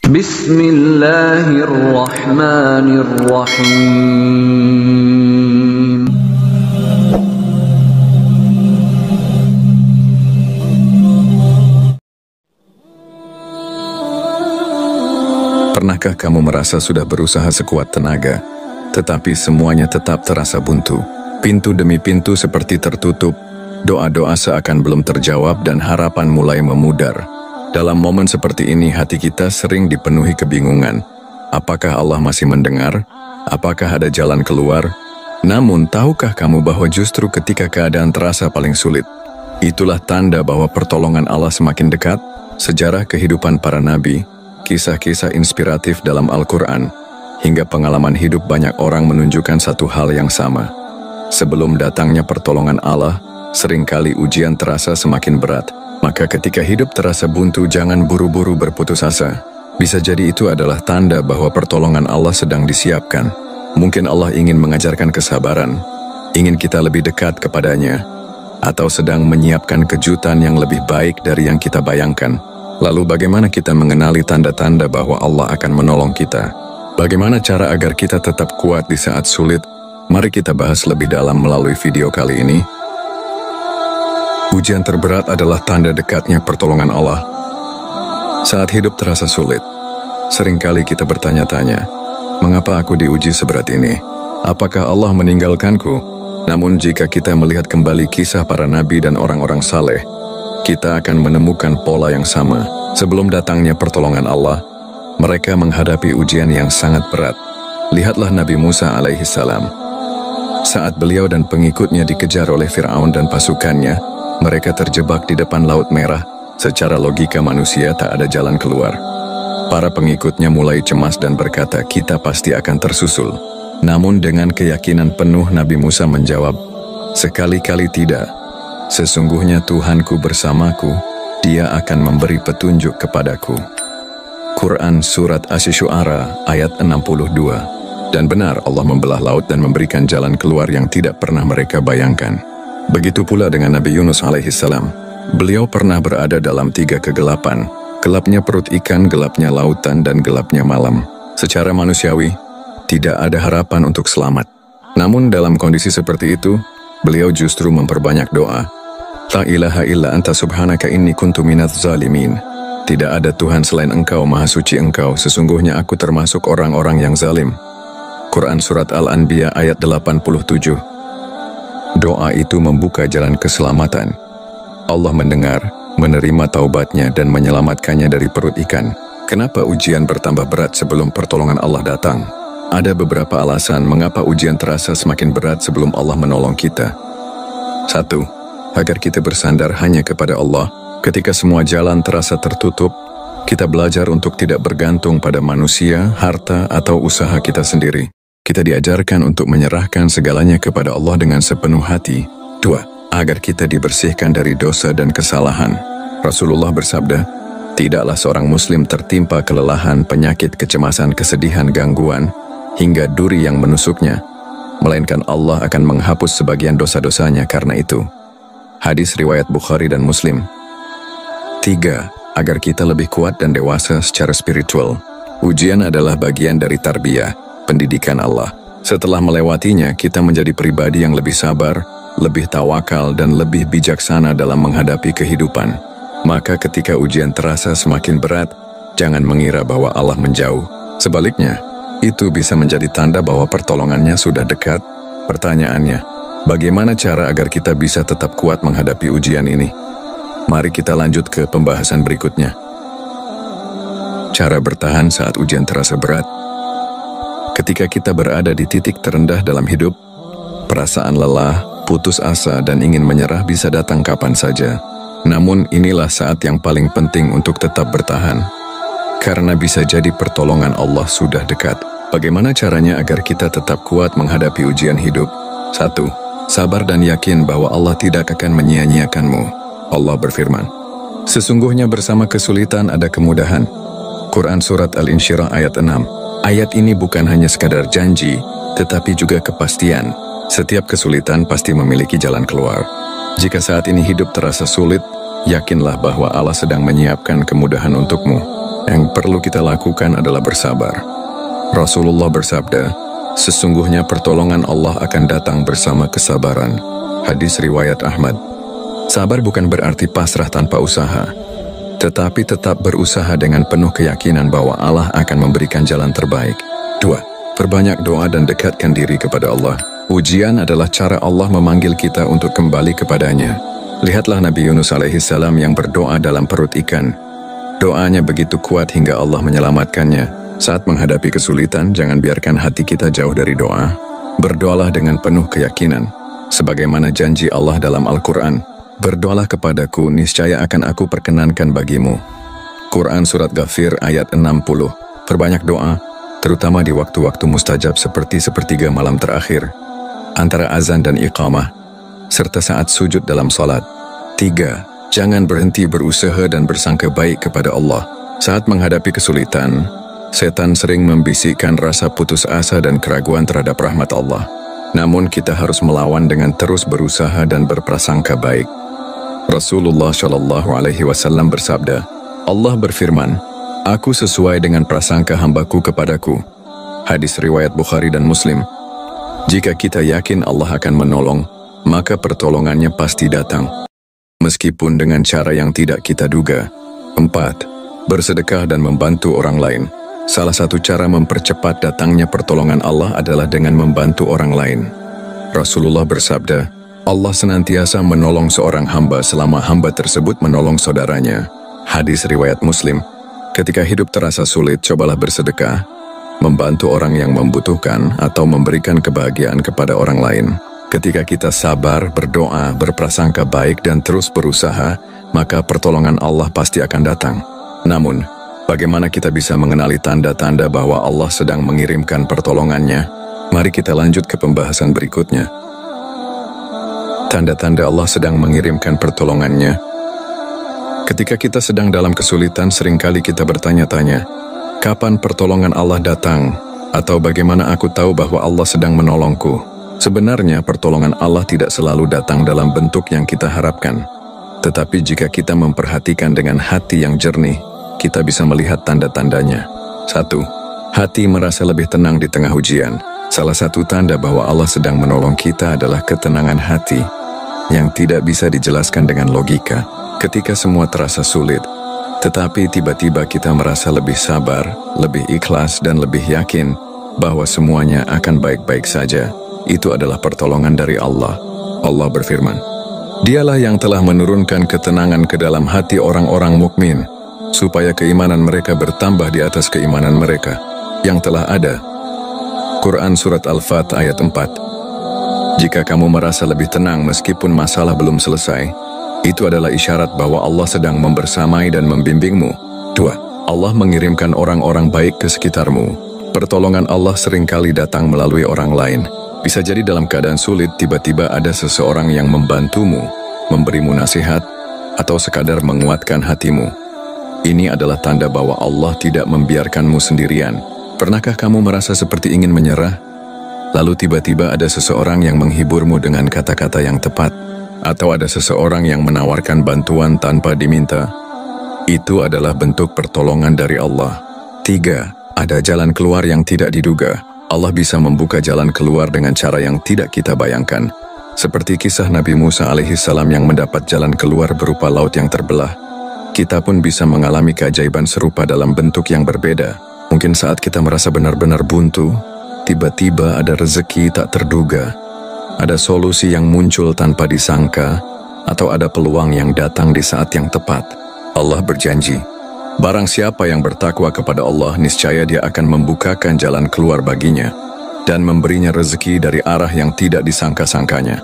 Bismillahirrahmanirrahim. Pernahkah kamu merasa sudah berusaha sekuat tenaga, tetapi semuanya tetap terasa buntu? Pintu demi pintu seperti tertutup, doa-doa seakan belum terjawab dan harapan mulai memudar. Dalam momen seperti ini hati kita sering dipenuhi kebingungan. Apakah Allah masih mendengar? Apakah ada jalan keluar? Namun tahukah kamu bahwa justru ketika keadaan terasa paling sulit, itulah tanda bahwa pertolongan Allah semakin dekat? Sejarah kehidupan para nabi, kisah-kisah inspiratif dalam Al-Quran, hingga pengalaman hidup banyak orang menunjukkan satu hal yang sama. Sebelum datangnya pertolongan Allah, seringkali ujian terasa semakin berat. Maka ketika hidup terasa buntu, jangan buru-buru berputus asa. Bisa jadi itu adalah tanda bahwa pertolongan Allah sedang disiapkan. Mungkin Allah ingin mengajarkan kesabaran, ingin kita lebih dekat kepadanya, atau sedang menyiapkan kejutan yang lebih baik dari yang kita bayangkan. Lalu bagaimana kita mengenali tanda-tanda bahwa Allah akan menolong kita? Bagaimana cara agar kita tetap kuat di saat sulit? Mari kita bahas lebih dalam melalui video kali ini. Ujian terberat adalah tanda dekatnya pertolongan Allah. Saat hidup terasa sulit, seringkali kita bertanya-tanya, mengapa aku diuji seberat ini? Apakah Allah meninggalkanku? Namun jika kita melihat kembali kisah para nabi dan orang-orang saleh, kita akan menemukan pola yang sama. Sebelum datangnya pertolongan Allah, mereka menghadapi ujian yang sangat berat. Lihatlah Nabi Musa alaihissalam. Saat beliau dan pengikutnya dikejar oleh Fir'aun dan pasukannya, mereka terjebak di depan Laut Merah. Secara logika manusia tak ada jalan keluar. Para pengikutnya mulai cemas dan berkata, kita pasti akan tersusul. Namun dengan keyakinan penuh Nabi Musa menjawab, sekali-kali tidak. Sesungguhnya Tuhanku bersamaku, Dia akan memberi petunjuk kepadaku. Quran Surat Asy-Syu'ara ayat 62. Dan benar Allah membelah laut dan memberikan jalan keluar yang tidak pernah mereka bayangkan. Begitu pula dengan Nabi Yunus alaihissalam. Beliau pernah berada dalam 3 kegelapan. Gelapnya perut ikan, gelapnya lautan, dan gelapnya malam. Secara manusiawi, tidak ada harapan untuk selamat. Namun dalam kondisi seperti itu, beliau justru memperbanyak doa. La ilaha illa anta subhanaka inni kuntu minadz zalimin. Tidak ada Tuhan selain Engkau, Maha Suci Engkau, sesungguhnya aku termasuk orang-orang yang zalim. Quran Surat Al-Anbiya ayat 87. Doa itu membuka jalan keselamatan. Allah mendengar, menerima taubatnya dan menyelamatkannya dari perut ikan. Kenapa ujian bertambah berat sebelum pertolongan Allah datang? Ada beberapa alasan mengapa ujian terasa semakin berat sebelum Allah menolong kita. 1. Agar kita bersandar hanya kepada Allah. Ketika semua jalan terasa tertutup, kita belajar untuk tidak bergantung pada manusia, harta, atau usaha kita sendiri. Kita diajarkan untuk menyerahkan segalanya kepada Allah dengan sepenuh hati. 2. Agar kita dibersihkan dari dosa dan kesalahan. Rasulullah bersabda, tidaklah seorang muslim tertimpa kelelahan, penyakit, kecemasan, kesedihan, gangguan, hingga duri yang menusuknya, melainkan Allah akan menghapus sebagian dosa-dosanya karena itu. Hadis riwayat Bukhari dan Muslim. 3. Agar kita lebih kuat dan dewasa secara spiritual. Ujian adalah bagian dari tarbiyah, pendidikan Allah. Setelah melewatinya, kita menjadi pribadi yang lebih sabar, lebih tawakal, dan lebih bijaksana dalam menghadapi kehidupan. Maka ketika ujian terasa semakin berat, jangan mengira bahwa Allah menjauh. Sebaliknya, itu bisa menjadi tanda bahwa pertolongannya sudah dekat. Pertanyaannya, bagaimana cara agar kita bisa tetap kuat menghadapi ujian ini? Mari kita lanjut ke pembahasan berikutnya. Cara bertahan saat ujian terasa berat. Ketika kita berada di titik terendah dalam hidup, perasaan lelah, putus asa, dan ingin menyerah bisa datang kapan saja. Namun inilah saat yang paling penting untuk tetap bertahan. Karena bisa jadi pertolongan Allah sudah dekat. Bagaimana caranya agar kita tetap kuat menghadapi ujian hidup? 1. Sabar dan yakin bahwa Allah tidak akan menyia-nyiakanmu. Allah berfirman, sesungguhnya bersama kesulitan ada kemudahan. Quran Surat Al-Insyirah ayat 6. Ayat ini bukan hanya sekadar janji, tetapi juga kepastian. Setiap kesulitan pasti memiliki jalan keluar. Jika saat ini hidup terasa sulit, yakinlah bahwa Allah sedang menyiapkan kemudahan untukmu. Yang perlu kita lakukan adalah bersabar. Rasulullah bersabda, sesungguhnya pertolongan Allah akan datang bersama kesabaran. Hadis riwayat Ahmad. Sabar bukan berarti pasrah tanpa usaha, tetapi tetap berusaha dengan penuh keyakinan bahwa Allah akan memberikan jalan terbaik. 2. Perbanyak doa dan dekatkan diri kepada Allah. Ujian adalah cara Allah memanggil kita untuk kembali kepadanya. Lihatlah Nabi Yunus alaihissalam yang berdoa dalam perut ikan. Doanya begitu kuat hingga Allah menyelamatkannya. Saat menghadapi kesulitan, jangan biarkan hati kita jauh dari doa. Berdoalah dengan penuh keyakinan. Sebagaimana janji Allah dalam Al-Quran, berdoalah kepadaku, niscaya akan aku perkenankan bagimu. Quran Surat Ghafir ayat 60. Perbanyak doa, terutama di waktu-waktu mustajab seperti sepertiga malam terakhir, antara azan dan iqamah, serta saat sujud dalam salat. 3. Jangan berhenti berusaha dan bersangka baik kepada Allah. Saat menghadapi kesulitan, setan sering membisikkan rasa putus asa dan keraguan terhadap rahmat Allah. Namun kita harus melawan dengan terus berusaha dan berprasangka baik. Rasulullah Shallallahu Alaihi Wasallam bersabda, Allah berfirman, Aku sesuai dengan prasangka hambaku kepadaku. Hadis riwayat Bukhari dan Muslim. Jika kita yakin Allah akan menolong, maka pertolongannya pasti datang, meskipun dengan cara yang tidak kita duga. 4. Bersedekah dan membantu orang lain. Salah satu cara mempercepat datangnya pertolongan Allah adalah dengan membantu orang lain. Rasulullah bersabda, Allah senantiasa menolong seorang hamba selama hamba tersebut menolong saudaranya. Hadis riwayat Muslim. Ketika hidup terasa sulit, cobalah bersedekah, membantu orang yang membutuhkan, atau memberikan kebahagiaan kepada orang lain. Ketika kita sabar, berdoa, berprasangka baik, dan terus berusaha, maka pertolongan Allah pasti akan datang. Namun, bagaimana kita bisa mengenali tanda-tanda bahwa Allah sedang mengirimkan pertolongannya? Mari kita lanjut ke pembahasan berikutnya. Tanda-tanda Allah sedang mengirimkan pertolongannya. Ketika kita sedang dalam kesulitan, seringkali kita bertanya-tanya, kapan pertolongan Allah datang? Atau bagaimana aku tahu bahwa Allah sedang menolongku? Sebenarnya pertolongan Allah tidak selalu datang dalam bentuk yang kita harapkan. Tetapi jika kita memperhatikan dengan hati yang jernih, kita bisa melihat tanda-tandanya. 1. Hati merasa lebih tenang di tengah ujian. Salah satu tanda bahwa Allah sedang menolong kita adalah ketenangan hati yang tidak bisa dijelaskan dengan logika. Ketika semua terasa sulit, tetapi tiba-tiba kita merasa lebih sabar, lebih ikhlas, dan lebih yakin bahwa semuanya akan baik-baik saja. Itu adalah pertolongan dari Allah. Allah berfirman, Dialah yang telah menurunkan ketenangan ke dalam hati orang-orang mukmin, supaya keimanan mereka bertambah di atas keimanan mereka yang telah ada. Quran Surat Al-Fat ayat 4. Jika kamu merasa lebih tenang meskipun masalah belum selesai, itu adalah isyarat bahwa Allah sedang membersamai dan membimbingmu. 2. Allah mengirimkan orang-orang baik ke sekitarmu. Pertolongan Allah seringkali datang melalui orang lain. Bisa jadi dalam keadaan sulit, tiba-tiba ada seseorang yang membantumu, memberimu nasihat, atau sekadar menguatkan hatimu. Ini adalah tanda bahwa Allah tidak membiarkanmu sendirian. Pernahkah kamu merasa seperti ingin menyerah? Lalu tiba-tiba ada seseorang yang menghiburmu dengan kata-kata yang tepat, atau ada seseorang yang menawarkan bantuan tanpa diminta. Itu adalah bentuk pertolongan dari Allah. 3. Ada jalan keluar yang tidak diduga. Allah bisa membuka jalan keluar dengan cara yang tidak kita bayangkan. Seperti kisah Nabi Musa alaihissalam yang mendapat jalan keluar berupa laut yang terbelah. Kita pun bisa mengalami keajaiban serupa dalam bentuk yang berbeda. Mungkin saat kita merasa benar-benar buntu, tiba-tiba ada rezeki tak terduga, ada solusi yang muncul tanpa disangka, atau ada peluang yang datang di saat yang tepat. Allah berjanji, barang siapa yang bertakwa kepada Allah, niscaya Dia akan membukakan jalan keluar baginya dan memberinya rezeki dari arah yang tidak disangka-sangkanya.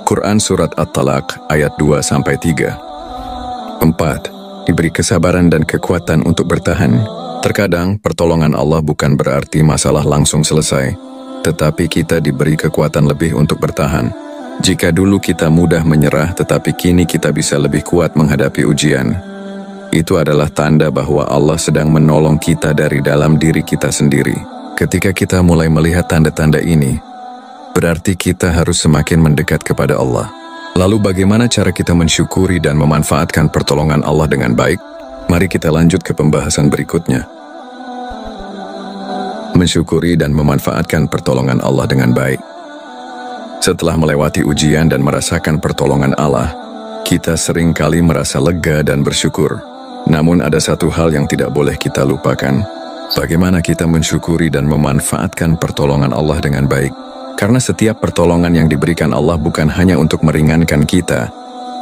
Quran Surat At-Talaq ayat 2-3. 4. Diberi kesabaran dan kekuatan untuk bertahan. Terkadang pertolongan Allah bukan berarti masalah langsung selesai, tetapi kita diberi kekuatan lebih untuk bertahan. Jika dulu kita mudah menyerah, tetapi kini kita bisa lebih kuat menghadapi ujian, itu adalah tanda bahwa Allah sedang menolong kita dari dalam diri kita sendiri. Ketika kita mulai melihat tanda-tanda ini, berarti kita harus semakin mendekat kepada Allah. Lalu bagaimana cara kita mensyukuri dan memanfaatkan pertolongan Allah dengan baik? Mari kita lanjut ke pembahasan berikutnya. Mensyukuri dan memanfaatkan pertolongan Allah dengan baik. Setelah melewati ujian dan merasakan pertolongan Allah, kita sering kali merasa lega dan bersyukur. Namun ada satu hal yang tidak boleh kita lupakan. Bagaimana kita mensyukuri dan memanfaatkan pertolongan Allah dengan baik. Karena setiap pertolongan yang diberikan Allah bukan hanya untuk meringankan kita,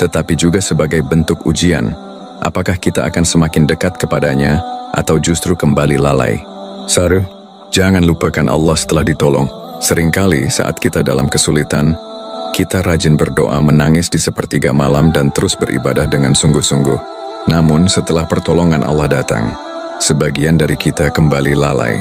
tetapi juga sebagai bentuk ujian. Apakah kita akan semakin dekat kepadanya, atau justru kembali lalai? Jangan lupakan Allah setelah ditolong. Seringkali saat kita dalam kesulitan, kita rajin berdoa, menangis di sepertiga malam dan terus beribadah dengan sungguh-sungguh. Namun setelah pertolongan Allah datang, sebagian dari kita kembali lalai.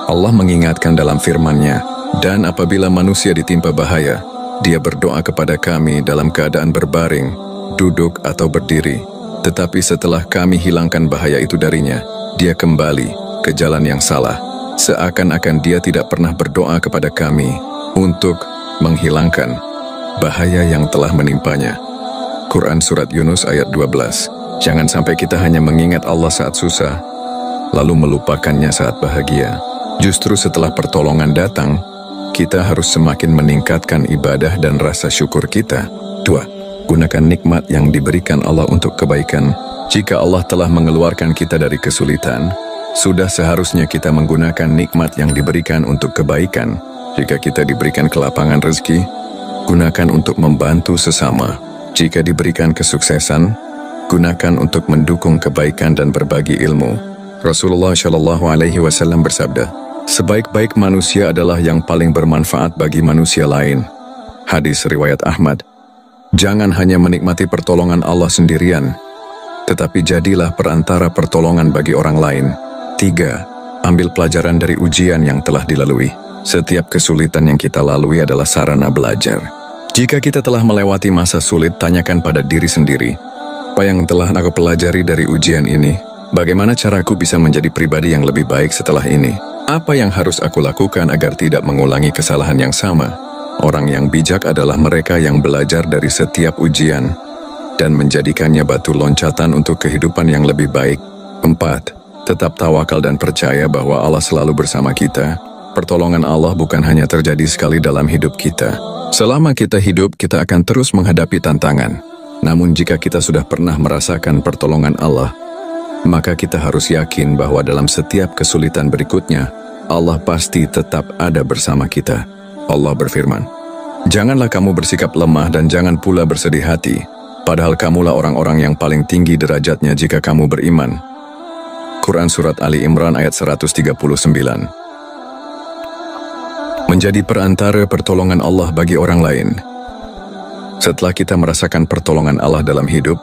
Allah mengingatkan dalam firman-Nya, "Dan apabila manusia ditimpa bahaya, dia berdoa kepada kami dalam keadaan berbaring, duduk atau berdiri. Tetapi setelah kami hilangkan bahaya itu darinya, dia kembali ke jalan yang salah. Seakan-akan dia tidak pernah berdoa kepada kami untuk menghilangkan bahaya yang telah menimpanya." Quran Surat Yunus ayat 12. Jangan sampai kita hanya mengingat Allah saat susah, lalu melupakannya saat bahagia. Justru setelah pertolongan datang, kita harus semakin meningkatkan ibadah dan rasa syukur kita. 2. Gunakan nikmat yang diberikan Allah untuk kebaikan. Jika Allah telah mengeluarkan kita dari kesulitan, sudah seharusnya kita menggunakan nikmat yang diberikan untuk kebaikan. Jika kita diberikan kelapangan rezeki, gunakan untuk membantu sesama. Jika diberikan kesuksesan, gunakan untuk mendukung kebaikan dan berbagi ilmu. Rasulullah Shallallahu Alaihi Wasallam bersabda, "Sebaik-baik manusia adalah yang paling bermanfaat bagi manusia lain." Hadis riwayat Ahmad. Jangan hanya menikmati pertolongan Allah sendirian, tetapi jadilah perantara pertolongan bagi orang lain. 3. Ambil pelajaran dari ujian yang telah dilalui. Setiap kesulitan yang kita lalui adalah sarana belajar. Jika kita telah melewati masa sulit, tanyakan pada diri sendiri, apa yang telah aku pelajari dari ujian ini? Bagaimana caraku bisa menjadi pribadi yang lebih baik setelah ini? Apa yang harus aku lakukan agar tidak mengulangi kesalahan yang sama? Orang yang bijak adalah mereka yang belajar dari setiap ujian dan menjadikannya batu loncatan untuk kehidupan yang lebih baik. 4. Tetap tawakal dan percaya bahwa Allah selalu bersama kita. Pertolongan Allah bukan hanya terjadi sekali dalam hidup kita. Selama kita hidup, kita akan terus menghadapi tantangan. Namun jika kita sudah pernah merasakan pertolongan Allah, maka kita harus yakin bahwa dalam setiap kesulitan berikutnya, Allah pasti tetap ada bersama kita. Allah berfirman, "Janganlah kamu bersikap lemah dan jangan pula bersedih hati, padahal kamulah orang-orang yang paling tinggi derajatnya jika kamu beriman." Quran Surat Ali Imran ayat 139. Menjadi perantara pertolongan Allah bagi orang lain. Setelah kita merasakan pertolongan Allah dalam hidup,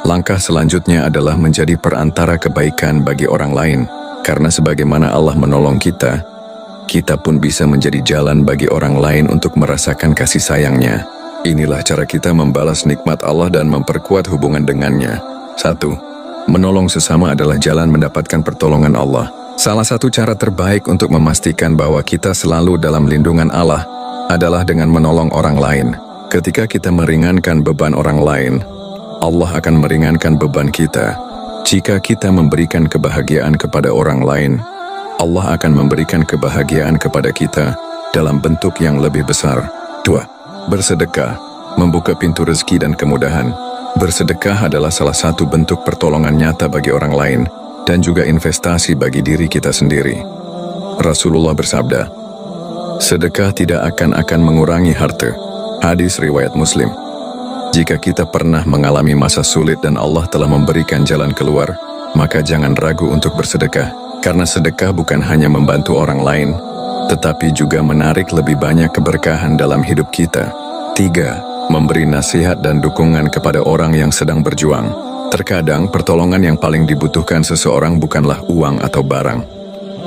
langkah selanjutnya adalah menjadi perantara kebaikan bagi orang lain. Karena sebagaimana Allah menolong kita, kita pun bisa menjadi jalan bagi orang lain untuk merasakan kasih sayangnya. Inilah cara kita membalas nikmat Allah dan memperkuat hubungan dengannya. 1. Menolong sesama adalah jalan mendapatkan pertolongan Allah. Salah satu cara terbaik untuk memastikan bahwa kita selalu dalam lindungan Allah adalah dengan menolong orang lain. Ketika kita meringankan beban orang lain, Allah akan meringankan beban kita. Jika kita memberikan kebahagiaan kepada orang lain, Allah akan memberikan kebahagiaan kepada kita dalam bentuk yang lebih besar. 2. Bersedekah, membuka pintu rezeki dan kemudahan. Bersedekah adalah salah satu bentuk pertolongan nyata bagi orang lain dan juga investasi bagi diri kita sendiri. Rasulullah bersabda, "Sedekah tidak akan mengurangi harta." Hadis riwayat Muslim. Jika kita pernah mengalami masa sulit dan Allah telah memberikan jalan keluar, maka jangan ragu untuk bersedekah. Karena sedekah bukan hanya membantu orang lain, tetapi juga menarik lebih banyak keberkahan dalam hidup kita. 3. Memberi nasihat dan dukungan kepada orang yang sedang berjuang. Terkadang pertolongan yang paling dibutuhkan seseorang bukanlah uang atau barang,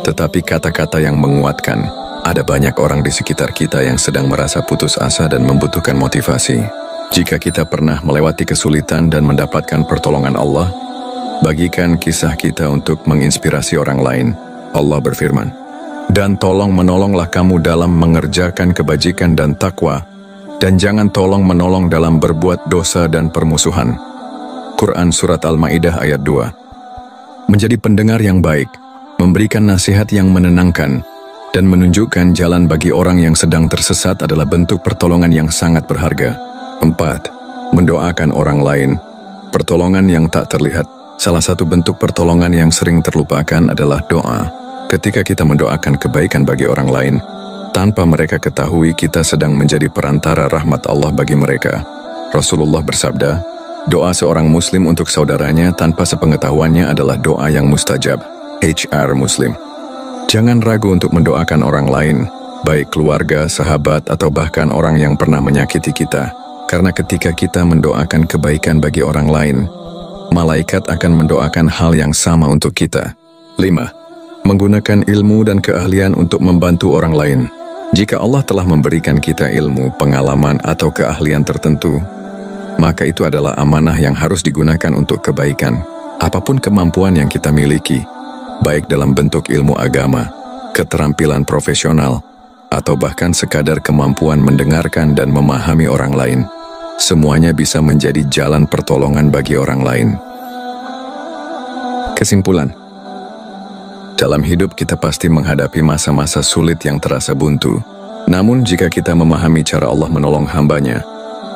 tetapi kata-kata yang menguatkan. Ada banyak orang di sekitar kita yang sedang merasa putus asa dan membutuhkan motivasi. Jika kita pernah melewati kesulitan dan mendapatkan pertolongan Allah, bagikan kisah kita untuk menginspirasi orang lain. Allah berfirman, "Dan tolong menolonglah kamu dalam mengerjakan kebajikan dan takwa, dan jangan tolong menolong dalam berbuat dosa dan permusuhan." Quran Surat Al-Ma'idah ayat 2. menjadi pendengar yang baik, memberikan nasihat yang menenangkan, dan menunjukkan jalan bagi orang yang sedang tersesat adalah bentuk pertolongan yang sangat berharga. 4. Mendoakan orang lain. Pertolongan yang tak terlihat. Salah satu bentuk pertolongan yang sering terlupakan adalah doa. Ketika kita mendoakan kebaikan bagi orang lain, tanpa mereka ketahui kita sedang menjadi perantara rahmat Allah bagi mereka. Rasulullah bersabda, doa seorang muslim untuk saudaranya tanpa sepengetahuannya adalah doa yang mustajab. HR Muslim. Jangan ragu untuk mendoakan orang lain, baik keluarga, sahabat, atau bahkan orang yang pernah menyakiti kita. Karena ketika kita mendoakan kebaikan bagi orang lain, malaikat akan mendoakan hal yang sama untuk kita. 5. Menggunakan ilmu dan keahlian untuk membantu orang lain. Jika Allah telah memberikan kita ilmu, pengalaman, atau keahlian tertentu, maka itu adalah amanah yang harus digunakan untuk kebaikan. Apapun kemampuan yang kita miliki, baik dalam bentuk ilmu agama, keterampilan profesional, atau bahkan sekadar kemampuan mendengarkan dan memahami orang lain, semuanya bisa menjadi jalan pertolongan bagi orang lain. Kesimpulan, dalam hidup kita pasti menghadapi masa-masa sulit yang terasa buntu. Namun jika kita memahami cara Allah menolong hambanya,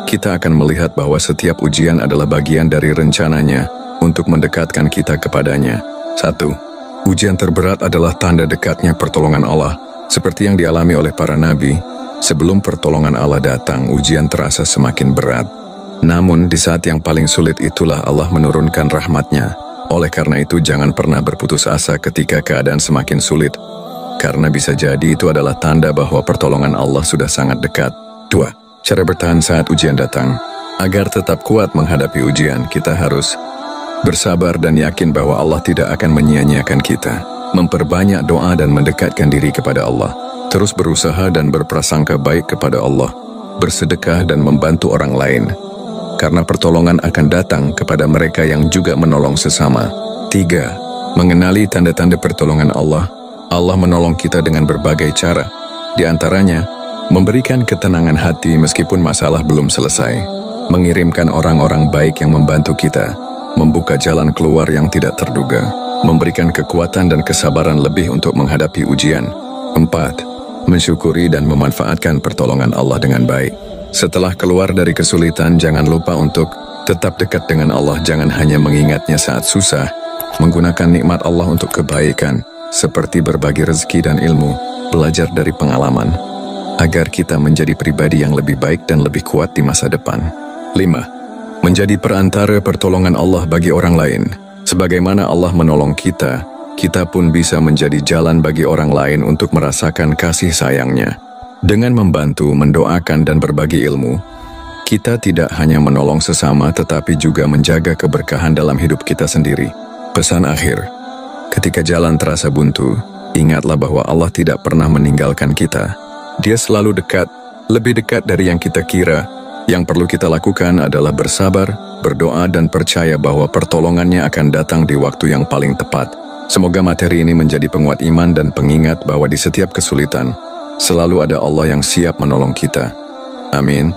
kita akan melihat bahwa setiap ujian adalah bagian dari rencananya untuk mendekatkan kita kepadanya. 1. Ujian terberat adalah tanda dekatnya pertolongan Allah. Seperti yang dialami oleh para nabi, sebelum pertolongan Allah datang, ujian terasa semakin berat. Namun, di saat yang paling sulit itulah Allah menurunkan rahmatnya. Oleh karena itu, jangan pernah berputus asa ketika keadaan semakin sulit. Karena bisa jadi itu adalah tanda bahwa pertolongan Allah sudah sangat dekat. 2. Cara bertahan saat ujian datang. Agar tetap kuat menghadapi ujian, kita harus bersabar dan yakin bahwa Allah tidak akan menyia-nyiakan kita. Memperbanyak doa dan mendekatkan diri kepada Allah. Terus berusaha dan berprasangka baik kepada Allah. Bersedekah dan membantu orang lain. Karena pertolongan akan datang kepada mereka yang juga menolong sesama. 3. Mengenali tanda-tanda pertolongan Allah. Allah menolong kita dengan berbagai cara. Di antaranya, memberikan ketenangan hati meskipun masalah belum selesai. Mengirimkan orang-orang baik yang membantu kita. Membuka jalan keluar yang tidak terduga, memberikan kekuatan dan kesabaran lebih untuk menghadapi ujian. 4. Mensyukuri dan memanfaatkan pertolongan Allah dengan baik. Setelah keluar dari kesulitan, jangan lupa untuk tetap dekat dengan Allah. Jangan hanya mengingatnya saat susah, menggunakan nikmat Allah untuk kebaikan, seperti berbagi rezeki dan ilmu, belajar dari pengalaman, agar kita menjadi pribadi yang lebih baik dan lebih kuat di masa depan. 5. Menjadi perantara pertolongan Allah bagi orang lain. Sebagaimana Allah menolong kita, kita pun bisa menjadi jalan bagi orang lain untuk merasakan kasih sayangnya. Dengan membantu, mendoakan, dan berbagi ilmu, kita tidak hanya menolong sesama tetapi juga menjaga keberkahan dalam hidup kita sendiri. Pesan akhir, ketika jalan terasa buntu, ingatlah bahwa Allah tidak pernah meninggalkan kita. Dia selalu dekat, lebih dekat dari yang kita kira. Yang perlu kita lakukan adalah bersabar, berdoa, dan percaya bahwa pertolongannya akan datang di waktu yang paling tepat. Semoga materi ini menjadi penguat iman dan pengingat bahwa di setiap kesulitan, selalu ada Allah yang siap menolong kita. Amin.